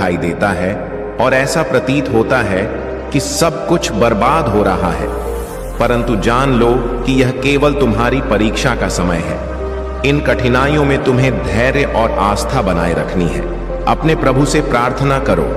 दिखाई देता है और ऐसा प्रतीत होता है कि सब कुछ बर्बाद हो रहा है, परंतु जान लो कि यह केवल तुम्हारी परीक्षा का समय है। इन कठिनाइयों में तुम्हें धैर्य और आस्था बनाए रखनी है। अपने प्रभु से प्रार्थना करो,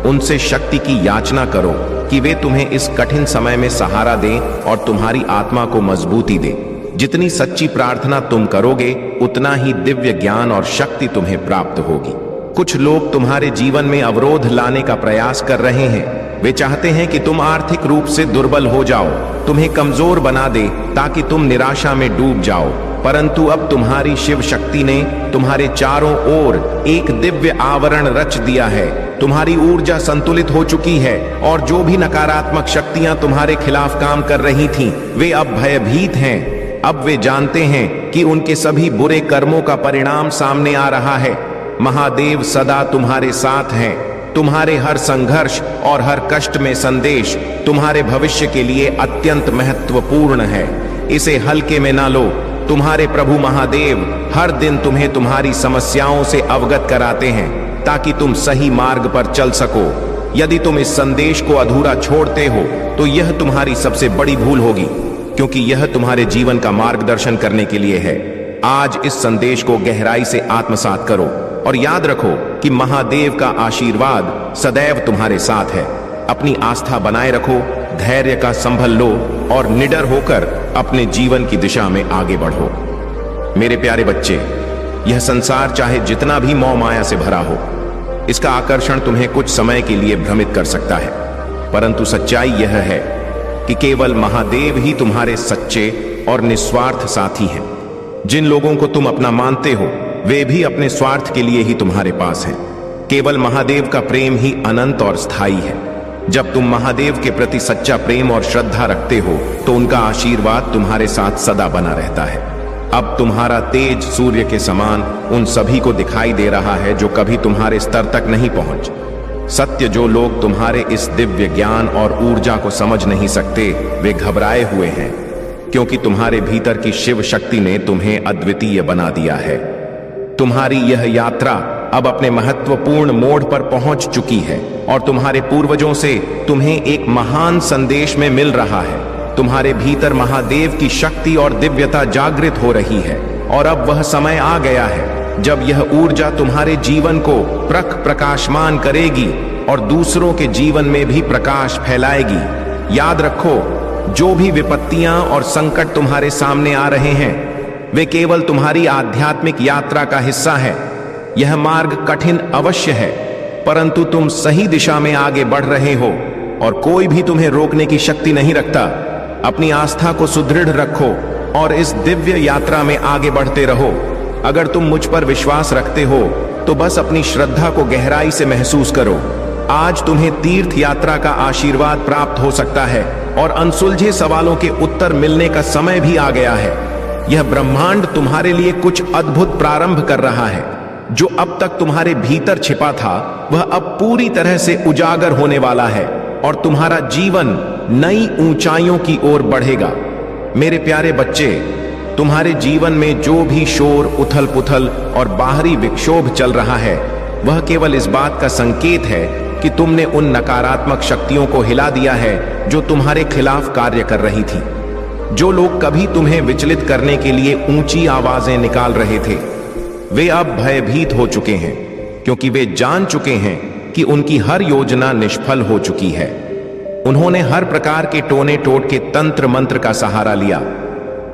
उनसे शक्ति की याचना करो कि वे तुम्हें इस कठिन समय में सहारा दें और तुम्हारी आत्मा को मजबूती दें। जितनी सच्ची प्रार्थना तुम करोगे, उतना ही दिव्य ज्ञान और शक्ति तुम्हें प्राप्त होगी। कुछ लोग तुम्हारे जीवन में अवरोध लाने का प्रयास कर रहे हैं। वे चाहते हैं कि तुम आर्थिक रूप से दुर्बल हो जाओ, तुम्हें कमजोर बना दे ताकि तुम निराशा में डूब जाओ। परंतु अब तुम्हारी शिव शक्ति ने तुम्हारे चारों ओर एक दिव्य आवरण रच दिया है। तुम्हारी ऊर्जा संतुलित हो चुकी है और जो भी नकारात्मक शक्तियां तुम्हारे खिलाफ काम कर रही थीं, वे अब भयभीत हैं। अब वे जानते हैं कि उनके सभी बुरे कर्मों का परिणाम सामने आ रहा है। महादेव सदा तुम्हारे साथ हैं। तुम्हारे हर संघर्ष और हर कष्ट में संदेश तुम्हारे भविष्य के लिए अत्यंत महत्वपूर्ण है। इसे हल्के में ना लो। तुम्हारे प्रभु महादेव हर दिन तुम्हें तुम्हारी समस्याओं से अवगत कराते हैं ताकि तुम सही मार्ग पर चल सको। यदि तुम इस संदेश को अधूरा छोड़ते हो तो यह तुम्हारी सबसे बड़ी भूल होगी, क्योंकि यह तुम्हारे जीवन का मार्गदर्शन करने के लिए है। आज इस संदेश को गहराई से आत्मसात करो और याद रखो कि महादेव का आशीर्वाद सदैव तुम्हारे साथ है। अपनी आस्था बनाए रखो, धैर्य का संभल लो और निडर होकर अपने जीवन की दिशा में आगे बढ़ो। मेरे प्यारे बच्चे, यह संसार चाहे जितना भी मोह माया से भरा हो, इसका आकर्षण तुम्हें कुछ समय के लिए भ्रमित कर सकता है, परंतु सच्चाई यह है कि केवल महादेव ही तुम्हारे सच्चे और निस्वार्थ साथी हैं। जिन लोगों को तुम अपना मानते हो, वे भी अपने स्वार्थ के लिए ही तुम्हारे पास हैं। केवल महादेव का प्रेम ही अनंत और स्थायी है। जब तुम महादेव के प्रति सच्चा प्रेम और श्रद्धा रखते हो तो उनका आशीर्वाद तुम्हारे साथ सदा बना रहता है। अब तुम्हारा तेज सूर्य के समान उन सभी को दिखाई दे रहा है जो कभी तुम्हारे स्तर तक नहीं पहुंच सत्य। जो लोग तुम्हारे इस दिव्य ज्ञान और ऊर्जा को समझ नहीं सकते, वे घबराए हुए हैं, क्योंकि तुम्हारे भीतर की शिव शक्ति ने तुम्हें अद्वितीय बना दिया है। तुम्हारी यह यात्रा अब अपने महत्वपूर्ण मोड़ पर पहुंच चुकी है और तुम्हारे पूर्वजों से तुम्हें एक महान संदेश में मिल रहा है। तुम्हारे भीतर महादेव की शक्ति और दिव्यता जागृत हो रही है और अब वह समय आ गया है जब यह ऊर्जा तुम्हारे जीवन को प्रकाशमान करेगी और दूसरों के जीवन में भी प्रकाश फैलाएगी। याद रखो, जो भी विपत्तियां और संकट तुम्हारे सामने आ रहे हैं, वे केवल तुम्हारी आध्यात्मिक यात्रा का हिस्सा है। यह मार्ग कठिन अवश्य है, परंतु तुम सही दिशा में आगे बढ़ रहे हो और कोई भी तुम्हें रोकने की शक्ति नहीं रखता। अपनी आस्था को सुदृढ़ रखो और इस दिव्य यात्रा में आगे बढ़ते रहो। अगर तुम मुझ पर विश्वास रखते हो तो बस अपनी श्रद्धा को गहराई से महसूस करो। आज तुम्हें तीर्थ यात्रा का आशीर्वाद प्राप्त हो सकता है और अनसुलझे सवालों के उत्तर मिलने का समय भी आ गया है। यह ब्रह्मांड तुम्हारे लिए कुछ अद्भुत प्रारंभ कर रहा है। जो अब तक तुम्हारे भीतर छिपा था, वह अब पूरी तरह से उजागर होने वाला है और तुम्हारा जीवन नई ऊंचाइयों की ओर बढ़ेगा। मेरे प्यारे बच्चे, तुम्हारे जीवन में जो भी शोर, उथल पुथल और बाहरी विक्षोभ चल रहा है, वह केवल इस बात का संकेत है कि तुमने उन नकारात्मक शक्तियों को हिला दिया है जो तुम्हारे खिलाफ कार्य कर रही थी। जो लोग कभी तुम्हें विचलित करने के लिए ऊंची आवाजें निकाल रहे थे, वे अब भयभीत हो चुके हैं, क्योंकि वे जान चुके हैं कि उनकी हर योजना निष्फल हो चुकी है। उन्होंने हर प्रकार के टोने टोटके तंत्र मंत्र का सहारा लिया,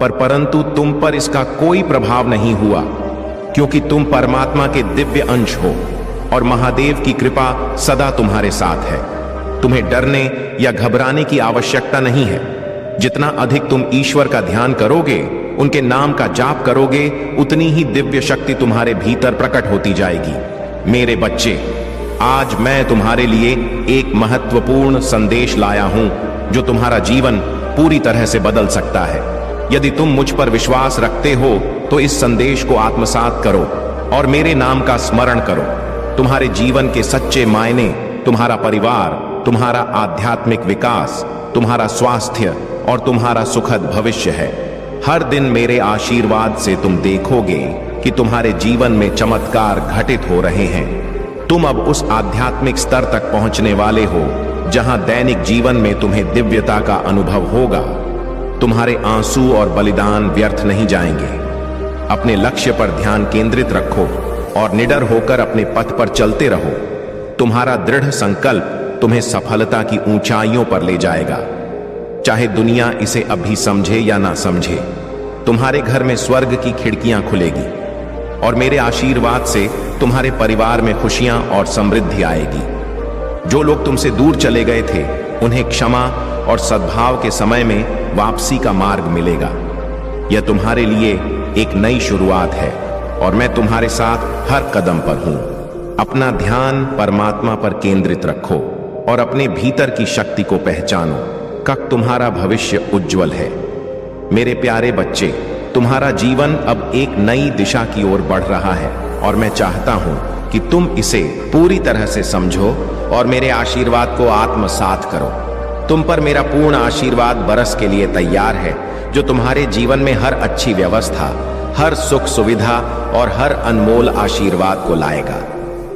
परंतु तुम पर इसका कोई प्रभाव नहीं हुआ, क्योंकि तुम परमात्मा के दिव्य अंश हो और महादेव की कृपा सदा तुम्हारे साथ है। तुम्हें डरने या घबराने की आवश्यकता नहीं है। जितना अधिक तुम ईश्वर का ध्यान करोगे, उनके नाम का जाप करोगे, उतनी ही दिव्य शक्ति तुम्हारे भीतर प्रकट होती जाएगी। मेरे बच्चे, आज मैं तुम्हारे लिए एक महत्वपूर्ण संदेश लाया हूं जो तुम्हारा जीवन पूरी तरह से बदल सकता है। यदि तुम मुझ पर विश्वास रखते हो तो इस संदेश को आत्मसात करो और मेरे नाम का स्मरण करो। तुम्हारे जीवन के सच्चे मायने तुम्हारा परिवार, तुम्हारा आध्यात्मिक विकास, तुम्हारा स्वास्थ्य और तुम्हारा सुखद भविष्य है। हर दिन मेरे आशीर्वाद से तुम देखोगे कि तुम्हारे जीवन में चमत्कार घटित हो रहे हैं। तुम अब उस आध्यात्मिक स्तर तक पहुंचने वाले हो जहां दैनिक जीवन में तुम्हें दिव्यता का अनुभव होगा। तुम्हारे आंसू और बलिदान व्यर्थ नहीं जाएंगे। अपने लक्ष्य पर ध्यान केंद्रित रखो और निडर होकर अपने पथ पर चलते रहो। तुम्हारा दृढ़ संकल्प तुम्हें सफलता की ऊंचाइयों पर ले जाएगा, चाहे दुनिया इसे अभी समझे या ना समझे। तुम्हारे घर में स्वर्ग की खिड़कियां खुलेगी और मेरे आशीर्वाद से तुम्हारे परिवार में खुशियां और समृद्धि आएगी। जो लोग तुमसे दूर चले गए थे, उन्हें क्षमा और सद्भाव के समय में वापसी का मार्ग मिलेगा। यह तुम्हारे लिए एक नई शुरुआत है और मैं तुम्हारे साथ हर कदम पर हूं। अपना ध्यान परमात्मा पर केंद्रित रखो और अपने भीतर की शक्ति को पहचानो। कब तुम्हारा भविष्य उज्जवल है। मेरे प्यारे बच्चे, तुम्हारा जीवन अब एक नई दिशा की ओर बढ़ रहा है और मैं चाहता हूं कि तुम इसे पूरी तरह से समझो और मेरे आशीर्वाद को आत्मसात करो। तुम पर मेरा पूर्ण आशीर्वाद बरस के लिए तैयार है, जो तुम्हारे जीवन में हर अच्छी व्यवस्था, हर सुख सुविधा और हर अनमोल आशीर्वाद को लाएगा।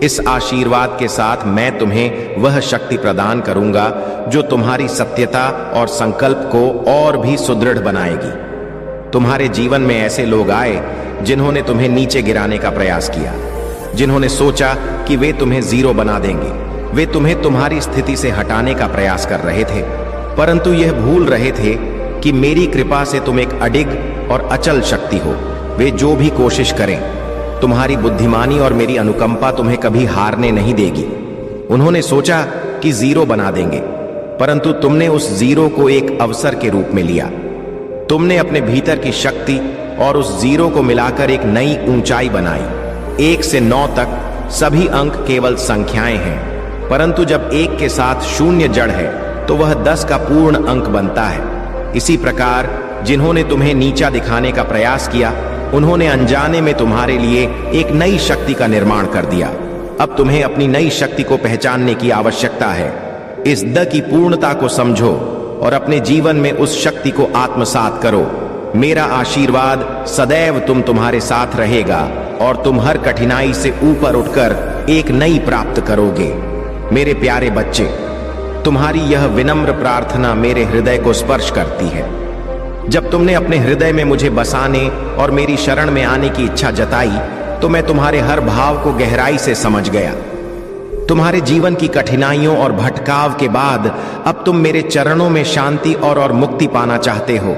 इस आशीर्वाद के साथ मैं तुम्हें वह शक्ति प्रदान करूंगा जो तुम्हारी सत्यता और संकल्प को और भी सुदृढ़ बनाएगी। तुम्हारे जीवन में ऐसे लोग आए जिन्होंने तुम्हें नीचे गिराने का प्रयास किया, जिन्होंने सोचा कि वे तुम्हें जीरो बना देंगे। वे तुम्हें तुम्हारी स्थिति से हटाने का प्रयास कर रहे थे, परंतु यह भूल रहे थे कि मेरी कृपा से तुम एक अडिग और अचल शक्ति हो। वे जो भी कोशिश करें, तुम्हारी बुद्धिमानी और मेरी अनुकंपा तुम्हें कभी हारने नहीं देगी। उन्होंने सोचा कि जीरो बना देंगे, परंतु तुमने उस जीरो को एक अवसर के रूप में लिया। तुमने अपने भीतर की शक्ति और उस जीरो को मिलाकर एक नई ऊंचाई बनाई। 1 से 9 तक सभी अंक केवल संख्याएं हैं, परंतु जब 1 के साथ 0 जड़ है तो वह 10 का पूर्ण अंक बनता है। इसी प्रकार जिन्होंने तुम्हें नीचा दिखाने का प्रयास किया, उन्होंने अनजाने में तुम्हारे लिए एक नई शक्ति का निर्माण कर दिया। अब तुम्हें अपनी नई शक्ति को पहचानने की आवश्यकता है। इस द की पूर्णता को समझो और अपने जीवन में उस शक्ति को आत्मसात करो। मेरा आशीर्वाद सदैव तुम्हारे साथ रहेगा और तुम हर कठिनाई से ऊपर उठकर एक नई प्राप्त करोगे। मेरे प्यारे बच्चे, तुम्हारी यह विनम्र प्रार्थना मेरे हृदय को स्पर्श करती है। जब तुमने अपने हृदय में मुझे बसाने और मेरी शरण में आने की इच्छा जताई, तो मैं तुम्हारे हर भाव को गहराई से समझ गया। तुम्हारे जीवन की कठिनाइयों और भटकाव के बाद अब तुम मेरे चरणों में शांति और मुक्ति पाना चाहते हो।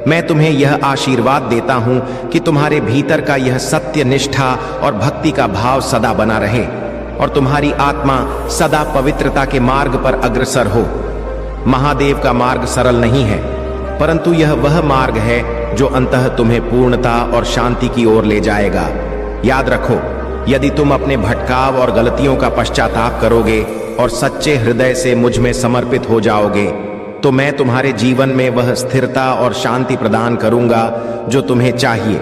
मैं तुम्हें यह आशीर्वाद देता हूं कि तुम्हारे भीतर का यह सत्य, निष्ठा और भक्ति का भाव सदा बना रहे और तुम्हारी आत्मा सदा पवित्रता के मार्ग पर अग्रसर हो। महादेव का मार्ग सरल नहीं है, परंतु यह वह मार्ग है जो अंततः तुम्हें पूर्णता और शांति की ओर ले जाएगा। याद रखो, यदि तुम अपने भटकाव और गलतियों का पश्चाताप करोगे और सच्चे हृदय से मुझ में समर्पित हो जाओगे, तो मैं तुम्हारे जीवन में वह स्थिरता और शांति प्रदान करूंगा जो तुम्हें चाहिए।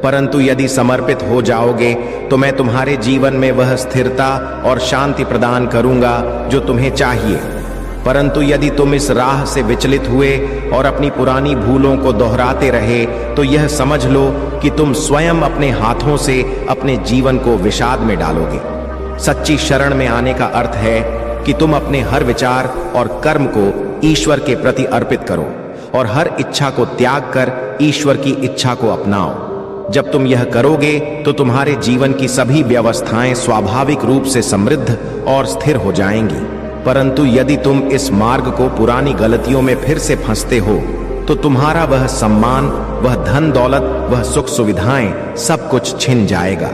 परंतु यदि समर्पित हो जाओगे, तो मैं तुम्हारे जीवन में वह स्थिरता और शांति प्रदान करूंगा जो तुम्हें चाहिए। परंतु यदि तुम इस राह से विचलित हुए और अपनी पुरानी भूलों को दोहराते रहे, तो यह समझ लो कि तुम स्वयं अपने हाथों से अपने जीवन को विषाद में डालोगे। सच्ची शरण में आने का अर्थ है कि तुम अपने हर विचार और कर्म को ईश्वर के प्रति अर्पित करो और हर इच्छा को त्याग कर ईश्वर की इच्छा को अपनाओ। जब तुम यह करोगे, तो तुम्हारे जीवन की सभी व्यवस्थाएं स्वाभाविक रूप से समृद्ध और स्थिर हो जाएंगी। परंतु यदि तुम इस मार्ग को पुरानी गलतियों में फिर से फंसते हो, तो तुम्हारा वह सम्मान, वह धन दौलत, वह सुख सुविधाएं सब कुछ छिन जाएगा।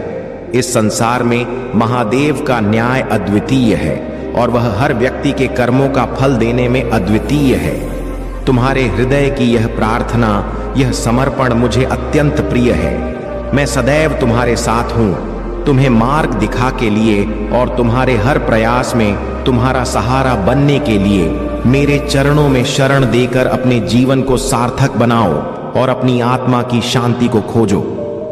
इस संसार में महादेव का न्याय अद्वितीय है और वह हर व्यक्ति के कर्मों का फल देने में अद्वितीय है। तुम्हारे हृदय की यह प्रार्थना, यह समर्पण मुझे अत्यंत प्रिय है। मैं सदैव तुम्हारे साथ हूं, तुम्हें मार्ग दिखा के लिए और तुम्हारे हर प्रयास में तुम्हारा सहारा बनने के लिए मेरे चरणों में शरण देकर अपने जीवन को सार्थक बनाओ और अपनी आत्मा की शांति को खोजो।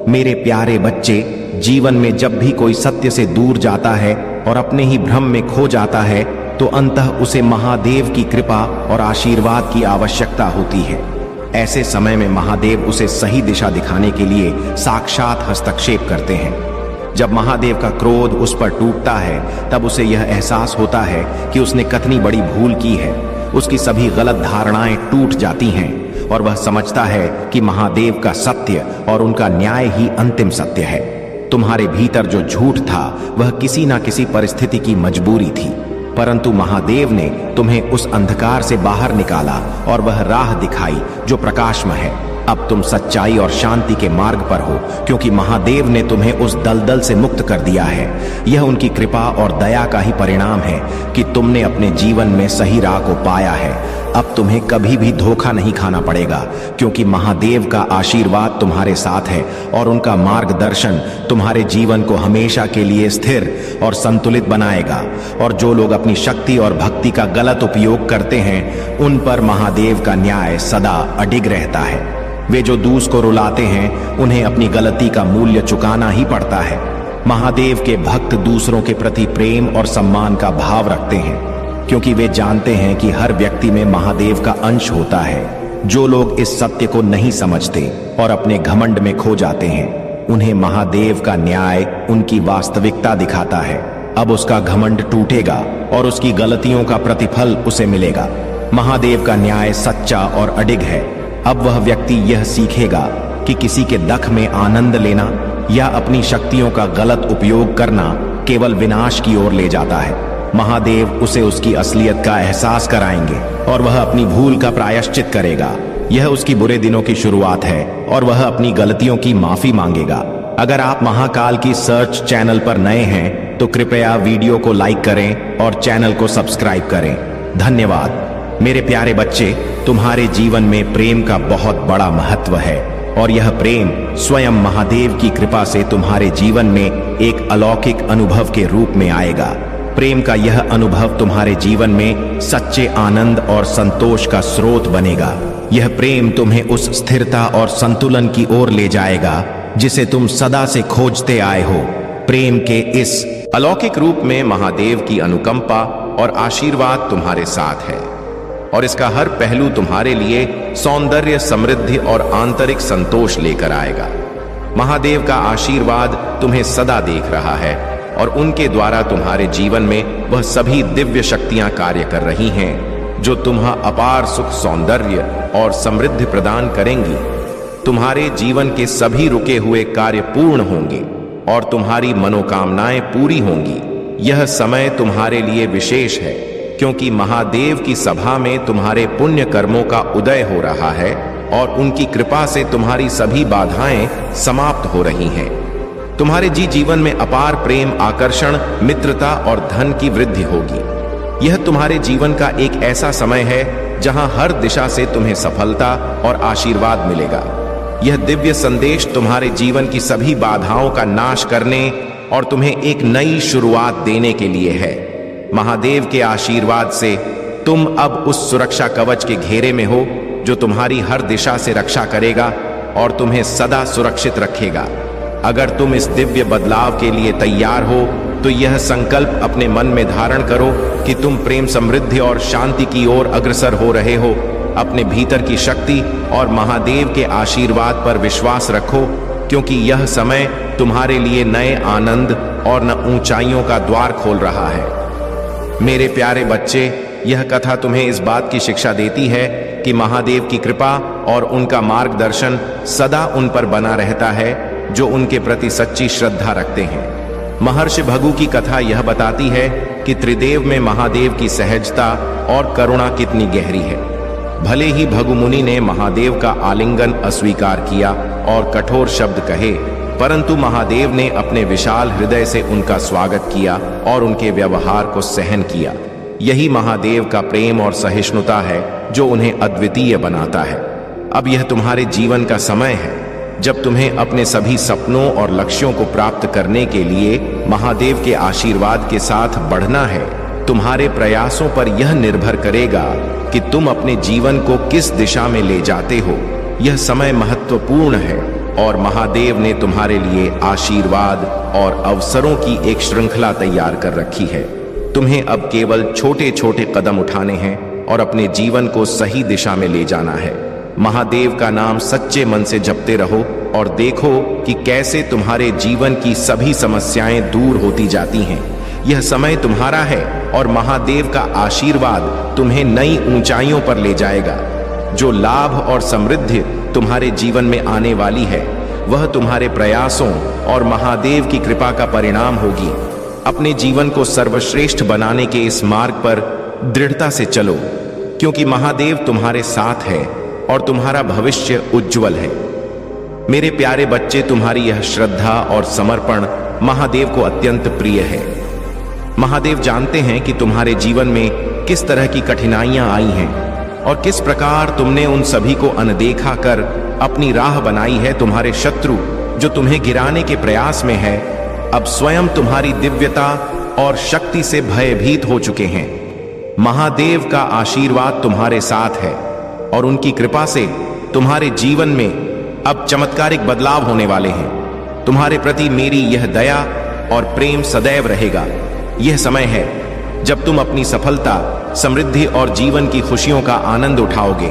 मेरे प्यारे बच्चे, जीवन में जब भी कोई सत्य से दूर जाता है और अपने ही भ्रम में खो जाता है, तो अंततः उसे महादेव की कृपा और आशीर्वाद की आवश्यकता होती है। ऐसे समय में महादेव उसे सही दिशा दिखाने के लिए साक्षात हस्तक्षेप करते हैं। जब महादेव का क्रोध उस पर टूटता है तब उसे यह एहसास होता है कि उसने कितनी बड़ी भूल की है। उसकी सभी गलत धारणाएं टूट जाती हैं और वह समझता है कि महादेव का सत्य और उनका न्याय ही अंतिम सत्य है। तुम्हारे भीतर जो झूठ था वह किसी ना किसी परिस्थिति की मजबूरी थी, परंतु महादेव ने तुम्हें उस अंधकार से बाहर निकाला और वह राह दिखाई जो प्रकाशमय है। अब तुम सच्चाई और शांति के मार्ग पर हो, क्योंकि महादेव ने तुम्हें उस दलदल से मुक्त कर दिया है। यह उनकी कृपा और दया का ही परिणाम है कि तुमने अपने जीवन में सही राह को पाया है। अब तुम्हें कभी भी धोखा नहीं खाना पड़ेगा, क्योंकि महादेव का आशीर्वाद तुम्हारे साथ है और उनका मार्गदर्शन तुम्हारे जीवन को हमेशा के लिए स्थिर और संतुलित बनाएगा। और जो लोग अपनी शक्ति और भक्ति का गलत उपयोग करते हैं, उन पर महादेव का न्याय सदा अडिग रहता है। वे जो दूस को रुलाते हैं, उन्हें अपनी गलती का मूल्य चुकाना ही पड़ता है। महादेव के भक्त दूसरों के प्रति प्रेम और सम्मान का भाव रखते हैं, क्योंकि वे जानते हैं कि हर व्यक्ति में महादेव का अंश होता है। जो लोग इस सत्य को नहीं समझते और अपने घमंड में खो जाते हैं, उन्हें महादेव का न्याय उनकी वास्तविकता दिखाता है। अब उसका घमंड टूटेगा और उसकी गलतियों का प्रतिफल उसे मिलेगा। महादेव का न्याय सच्चा और अडिग है। अब वह व्यक्ति यह सीखेगा कि किसी के दुख में आनंद लेना या अपनी शक्तियों का गलत उपयोग करना केवल विनाश की ओर ले जाता है। महादेव उसे उसकी असलियत का एहसास कराएंगे और वह अपनी भूल का प्रायश्चित करेगा। यह उसकी बुरे दिनों की शुरुआत है और वह अपनी गलतियों की माफी मांगेगा। अगर आप महाकाल की सर्च चैनल पर नए हैं तो कृपया वीडियो को लाइक करें और चैनल को सब्सक्राइब करें। धन्यवाद। मेरे प्यारे बच्चे, तुम्हारे जीवन में प्रेम का बहुत बड़ा महत्व है और यह प्रेम स्वयं महादेव की कृपा से तुम्हारे जीवन में एक अलौकिक अनुभव के रूप में आएगा। प्रेम का यह अनुभव तुम्हारे जीवन में सच्चे आनंद और संतोष का स्रोत बनेगा। यह प्रेम तुम्हें उस स्थिरता और संतुलन की ओर ले जाएगा जिसे तुम सदा से खोजते आए हो। प्रेम के इस अलौकिक रूप में महादेव की अनुकंपा और आशीर्वाद तुम्हारे साथ है और इसका हर पहलू तुम्हारे लिए सौंदर्य, समृद्धि और आंतरिक संतोष लेकर आएगा। महादेव का आशीर्वाद तुम्हें सदा देख रहा है और उनके द्वारा तुम्हारे जीवन में वह सभी दिव्य शक्तियां कार्य कर रही हैं जो तुम्हें अपार सुख, सौंदर्य और समृद्धि प्रदान करेंगी। तुम्हारे जीवन के सभी रुके हुए कार्य पूर्ण होंगे और तुम्हारी मनोकामनाएं पूरी होंगी। यह समय तुम्हारे लिए विशेष है, क्योंकि महादेव की सभा में तुम्हारे पुण्य कर्मों का उदय हो रहा है और उनकी कृपा से तुम्हारी सभी बाधाएं समाप्त हो रही हैं। तुम्हारे जीवन में अपार प्रेम, आकर्षण, मित्रता और धन की वृद्धि होगी। यह तुम्हारे जीवन का एक ऐसा समय है जहां हर दिशा से तुम्हें सफलता और आशीर्वाद मिलेगा। यह दिव्य संदेश तुम्हारे जीवन की सभी बाधाओं का नाश करने और तुम्हें एक नई शुरुआत देने के लिए है। महादेव के आशीर्वाद से तुम अब उस सुरक्षा कवच के घेरे में हो जो तुम्हारी हर दिशा से रक्षा करेगा और तुम्हें सदा सुरक्षित रखेगा। अगर तुम इस दिव्य बदलाव के लिए तैयार हो तो यह संकल्प अपने मन में धारण करो कि तुम प्रेम, समृद्धि और शांति की ओर अग्रसर हो रहे हो। अपने भीतर की शक्ति और महादेव के आशीर्वाद पर विश्वास रखो, क्योंकि यह समय तुम्हारे लिए नए आनंद और न ऊंचाइयों का द्वार खोल रहा है। मेरे प्यारे बच्चे, यह कथा तुम्हें इस बात की शिक्षा देती है कि महादेव की कृपा और उनका मार्गदर्शन सदा उन पर बना रहता है जो उनके प्रति सच्ची श्रद्धा रखते हैं। महर्षि भृगु की कथा यह बताती है कि त्रिदेव में महादेव की सहजता और करुणा कितनी गहरी है। भले ही भृगु मुनि ने महादेव का आलिंगन अस्वीकार किया और कठोर शब्द कहे, परंतु महादेव ने अपने विशाल हृदय से उनका स्वागत किया और उनके व्यवहार को सहन किया। यही महादेव का प्रेम और सहिष्णुता है जो उन्हें अद्वितीय बनाता है। अब यह तुम्हारे जीवन का समय है जब तुम्हें अपने सभी सपनों और लक्ष्यों को प्राप्त करने के लिए महादेव के आशीर्वाद के साथ बढ़ना है। तुम्हारे प्रयासों पर यह निर्भर करेगा कि तुम अपने जीवन को किस दिशा में ले जाते हो। यह समय महत्वपूर्ण है और महादेव ने तुम्हारे लिए आशीर्वाद और अवसरों की एक श्रृंखला तैयार कर रखी है। तुम्हें अब केवल छोटे छोटे कदम उठाने हैं और अपने जीवन को सही दिशा में ले जाना है। महादेव का नाम सच्चे मन से जपते रहो और देखो कि कैसे तुम्हारे जीवन की सभी समस्याएं दूर होती जाती हैं। यह समय तुम्हारा है और महादेव का आशीर्वाद तुम्हें नई ऊंचाइयों पर ले जाएगा। जो लाभ और समृद्धि तुम्हारे जीवन में आने वाली है वह तुम्हारे प्रयासों और महादेव की कृपा का परिणाम होगी। अपने जीवन को सर्वश्रेष्ठ बनाने के इस मार्ग पर दृढ़ता से चलो, क्योंकि महादेव तुम्हारे साथ है और तुम्हारा भविष्य उज्जवल है। मेरे प्यारे बच्चे, तुम्हारी यह श्रद्धा और समर्पण महादेव को अत्यंत प्रिय है। महादेव जानते हैं कि तुम्हारे जीवन में किस तरह की कठिनाइयां आई हैं और किस प्रकार तुमने उन सभी को अनदेखा कर अपनी राह बनाई है। तुम्हारे शत्रु जो तुम्हें गिराने के प्रयास में है, अब स्वयं तुम्हारी दिव्यता और शक्ति से भयभीत हो चुके हैं। महादेव का आशीर्वाद तुम्हारे साथ है और उनकी कृपा से तुम्हारे जीवन में अब चमत्कारिक बदलाव होने वाले हैं। तुम्हारे प्रति मेरी यह दया और प्रेम सदैव रहेगा। यह समय है जब तुम अपनी सफलता, समृद्धि और जीवन की खुशियों का आनंद उठाओगे।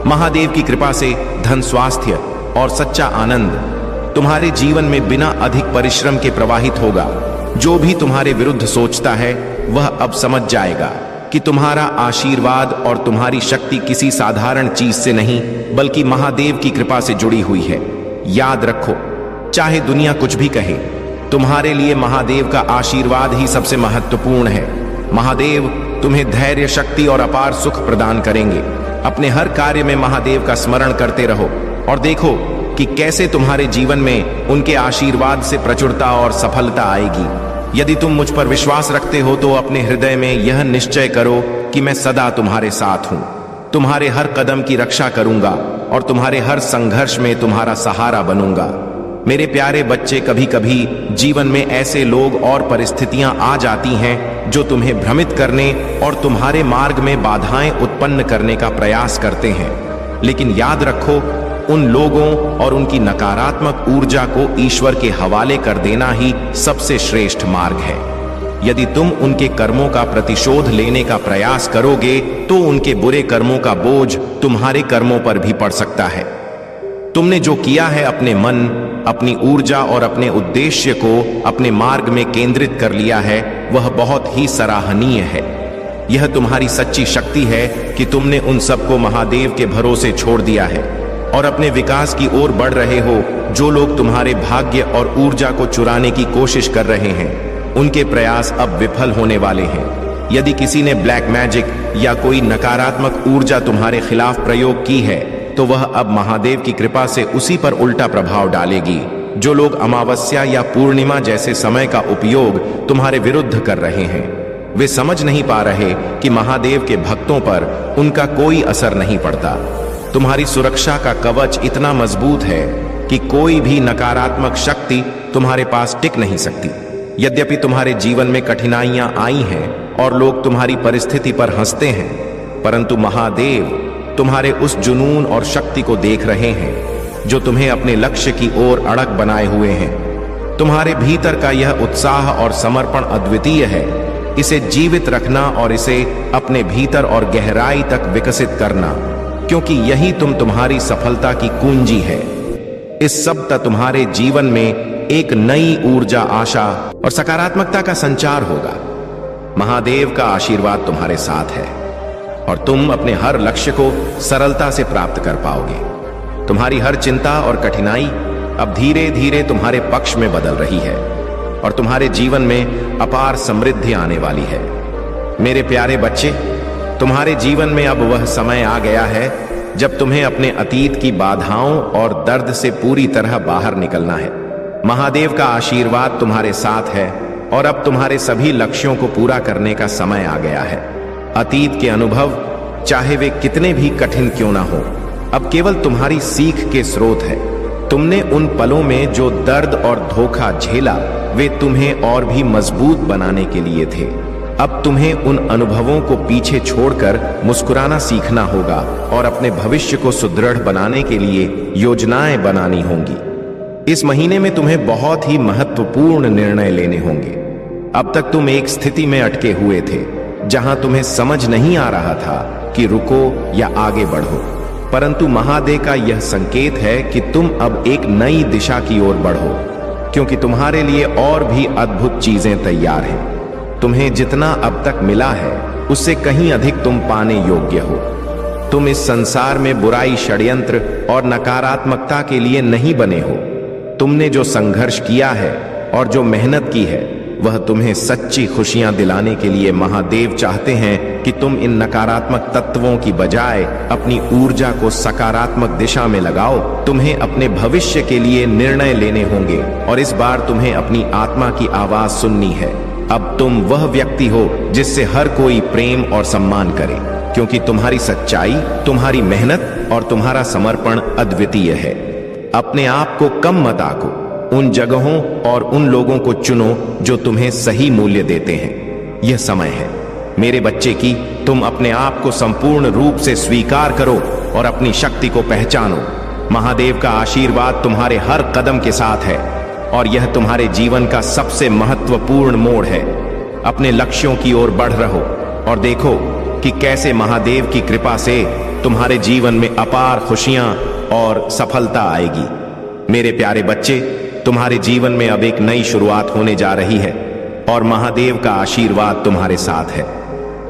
महादेव की कृपा से धन, स्वास्थ्य और सच्चा आनंद तुम्हारे जीवन में बिना अधिक परिश्रम के प्रवाहित होगा। जो भी तुम्हारे विरुद्ध सोचता है वह अब समझ जाएगा कि तुम्हारा आशीर्वाद और तुम्हारी शक्ति किसी साधारण चीज से नहीं बल्कि महादेव की कृपा से जुड़ी हुई है। याद रखो, चाहे दुनिया कुछ भी कहे, तुम्हारे लिए महादेव का आशीर्वाद ही सबसे महत्वपूर्ण है। महादेव तुम्हें धैर्य, शक्ति और अपार सुख प्रदान करेंगे। अपने हर कार्य में महादेव का स्मरण करते रहो और देखो कि कैसे तुम्हारे जीवन में उनके आशीर्वाद से प्रचुरता और सफलता आएगी। यदि तुम मुझ पर विश्वास रखते हो तो अपने हृदय में यह निश्चय करो कि मैं सदा तुम्हारे साथ हूं, तुम्हारे हर कदम की रक्षा करूंगा और तुम्हारे हर संघर्ष में तुम्हारा सहारा बनूंगा। मेरे प्यारे बच्चे, कभी कभी जीवन में ऐसे लोग और परिस्थितियां आ जाती हैं जो तुम्हें भ्रमित करने और तुम्हारे मार्ग में बाधाएं उत्पन्न करने का प्रयास करते हैं। लेकिन याद रखो, उन लोगों और उनकी नकारात्मक ऊर्जा को ईश्वर के हवाले कर देना ही सबसे श्रेष्ठ मार्ग है। यदि तुम उनके कर्मों का प्रतिशोध लेने का प्रयास करोगे तो उनके बुरे कर्मों का बोझ तुम्हारे कर्मों पर भी पड़ सकता है। तुमने जो किया है, अपने मन, अपनी ऊर्जा और अपने उद्देश्य को अपने मार्ग में केंद्रित कर लिया है, वह बहुत ही सराहनीय है। यह तुम्हारी सच्ची शक्ति है कि तुमने उन सबको महादेव के भरोसे छोड़ दिया है और अपने विकास की ओर बढ़ रहे हो। जो लोग तुम्हारे भाग्य और ऊर्जा को चुराने की कोशिश कर रहे हैं, उनके प्रयास अब विफल होने वाले हैं। यदि किसी ने ब्लैक मैजिक या कोई नकारात्मक ऊर्जा तुम्हारे खिलाफ प्रयोग की है तो वह अब महादेव की कृपा से उसी पर उल्टा प्रभाव डालेगी। जो लोग अमावस्या या पूर्णिमा जैसे समय का उपयोग तुम्हारे विरुद्ध कर रहे हैं, वे समझ नहीं पा रहे कि महादेव के भक्तों पर उनका कोई असर नहीं पड़ता। तुम्हारी सुरक्षा का कवच इतना मजबूत है कि कोई भी नकारात्मक शक्ति तुम्हारे पास टिक नहीं सकती। यद्यपि तुम्हारे जीवन में कठिनाइयां आई हैं और लोग तुम्हारी परिस्थिति पर हंसते हैं, परंतु महादेव तुम्हारे उस जुनून और शक्ति को देख रहे हैं जो तुम्हें अपने लक्ष्य की ओर अड़ग बनाए हुए हैं। तुम्हारे भीतर का यह उत्साह और समर्पण अद्वितीय है। इसे जीवित रखना और इसे अपने भीतर और गहराई तक विकसित करना, क्योंकि यही तुम्हारी सफलता की कुंजी है। इस सब तुम्हारे जीवन में एक नई ऊर्जा, आशा और सकारात्मकता का संचार होगा। महादेव का आशीर्वाद तुम्हारे साथ है और तुम अपने हर लक्ष्य को सरलता से प्राप्त कर पाओगे। तुम्हारी हर चिंता और कठिनाई अब धीरे धीरे तुम्हारे पक्ष में बदल रही है और तुम्हारे जीवन में अपार समृद्धि आने वाली है। मेरे प्यारे बच्चे, तुम्हारे जीवन में अब वह समय आ गया है जब तुम्हें अपने अतीत की बाधाओं और दर्द से पूरी तरह बाहर निकलना है। महादेव का आशीर्वाद तुम्हारे साथ है और अब तुम्हारे सभी लक्ष्यों को पूरा करने का समय आ गया है। अतीत के अनुभव, चाहे वे कितने भी कठिन क्यों ना हो, अब केवल तुम्हारी सीख के स्रोत है। तुमने उन पलों में जो दर्द और धोखा झेला, वे तुम्हें और भी मजबूत बनाने के लिए थे। अब तुम्हें उन अनुभवों को पीछे छोड़कर मुस्कुराना सीखना होगा और अपने भविष्य को सुदृढ़ बनाने के लिए योजनाएं बनानी होंगी। इस महीने में तुम्हें बहुत ही महत्वपूर्ण निर्णय लेने होंगे। अब तक तुम एक स्थिति में अटके हुए थे जहां तुम्हें समझ नहीं आ रहा था कि रुको या आगे बढ़ो। परंतु महादेव का यह संकेत है कि तुम अब एक नई दिशा की ओर बढ़ो, क्योंकि तुम्हारे लिए और भी अद्भुत चीजें तैयार हैं। तुम्हें जितना अब तक मिला है उससे कहीं अधिक तुम पाने योग्य हो। तुम इस संसार में बुराई, षड्यंत्र और नकारात्मकता के लिए नहीं बने हो। तुमने जो संघर्ष किया है और जो मेहनत की है वह तुम्हें सच्ची खुशियां दिलाने के लिए महादेव चाहते हैं कि तुम इन नकारात्मक तत्वों की बजाय अपनी ऊर्जा को सकारात्मक दिशा में लगाओ। तुम्हें अपने भविष्य के लिए निर्णय लेने होंगे और इस बार तुम्हें अपनी आत्मा की आवाज सुननी है। अब तुम वह व्यक्ति हो जिससे हर कोई प्रेम और सम्मान करे, क्योंकि तुम्हारी सच्चाई, तुम्हारी मेहनत और तुम्हारा समर्पण अद्वितीय है। अपने आप को कम मत आंको। उन जगहों और उन लोगों को चुनो जो तुम्हें सही मूल्य देते हैं। यह समय है मेरे बच्चे की तुम अपने आप को संपूर्ण रूप से स्वीकार करो और अपनी शक्ति को पहचानो। महादेव का आशीर्वाद तुम्हारे हर कदम के साथ है और यह तुम्हारे जीवन का सबसे महत्वपूर्ण मोड़ है। अपने लक्ष्यों की ओर बढ़ रहो और देखो कि कैसे महादेव की कृपा से तुम्हारे जीवन में अपार खुशियां और सफलता आएगी। मेरे प्यारे बच्चे, तुम्हारे जीवन में अब एक नई शुरुआत होने जा रही है और महादेव का आशीर्वाद तुम्हारे साथ है।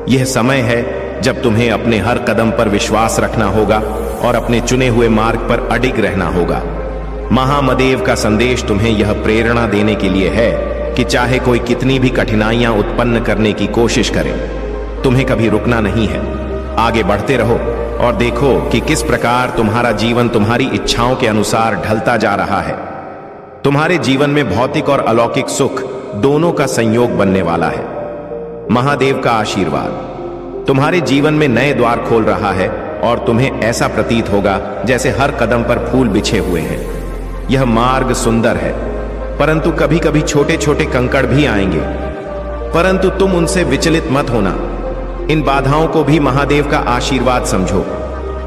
यह समय है जब तुम्हें अपने हर कदम पर विश्वास रखना होगा और अपने चुने हुए मार्ग पर अडिग रहना होगा। महादेव का संदेश तुम्हें यह प्रेरणा देने के लिए है कि चाहे कोई कितनी भी कठिनाइयां उत्पन्न करने की कोशिश करे, तुम्हें कभी रुकना नहीं है। आगे बढ़ते रहो और देखो कि किस प्रकार तुम्हारा जीवन तुम्हारी इच्छाओं के अनुसार ढलता जा रहा है। तुम्हारे जीवन में भौतिक और अलौकिक सुख दोनों का संयोग बनने वाला है। महादेव का आशीर्वाद तुम्हारे जीवन में नए द्वार खोल रहा है और तुम्हें ऐसा प्रतीत होगा जैसे हर कदम पर फूल बिछे हुए हैं। यह मार्ग सुंदर है, परंतु कभी कभी छोटे छोटे कंकड़ भी आएंगे, परंतु तुम उनसे विचलित मत होना। इन बाधाओं को भी महादेव का आशीर्वाद समझो,